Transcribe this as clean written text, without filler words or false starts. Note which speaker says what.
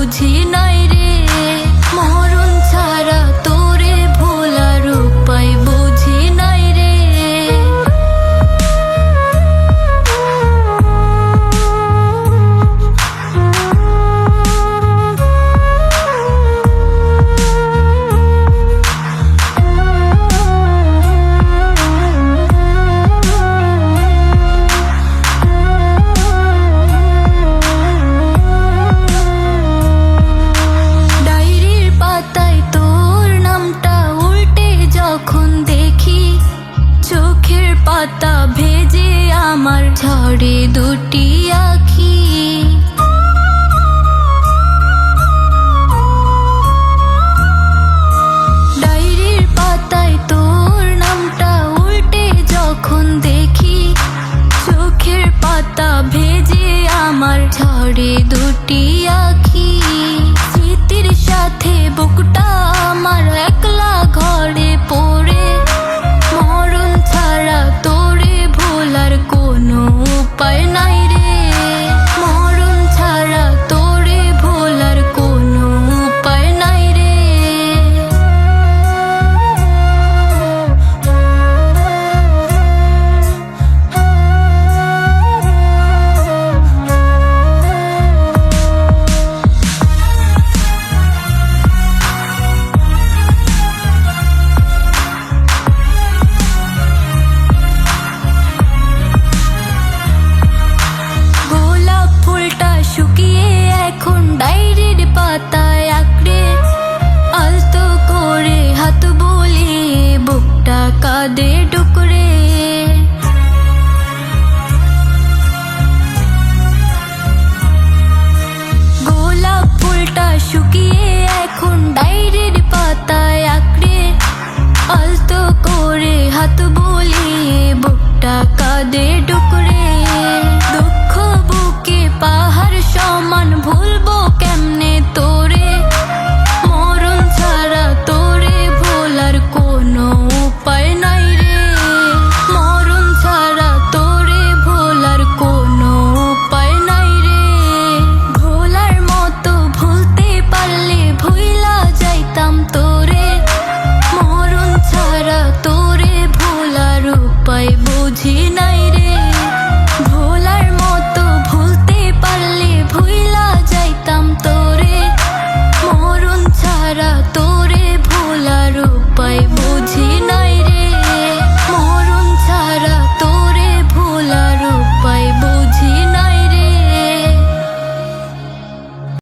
Speaker 1: বুঝি নাই রে, মরণ ছাড়া তোরে ভোলার উপায় বুঝি নাই রে। পাতা ভেজে আমার ঝরে দুটি আখি, ডায়েরির পাতায় তোর নামটা উল্টে যখন দেখি, চোখের পাতা ভেজে আমার ঝরে দুটি আখি। স্মৃতির সাথে বুকটা আমার একলা ঘরে পড়ে, মরণ ছাড়া তোরে ভোলার কোনো উপায় নাই রে, মরণ ছাড়া তোরে ভোলার কোনো উপায় নাই রে। শুকিয়ে এখন ডায়েরির পাতায় আঁকড়ে, আলতো করে হাত বুলিয়ে বুকটা কাঁদে ডুকরে। গোলাপ ফুলটা শুকিয়ে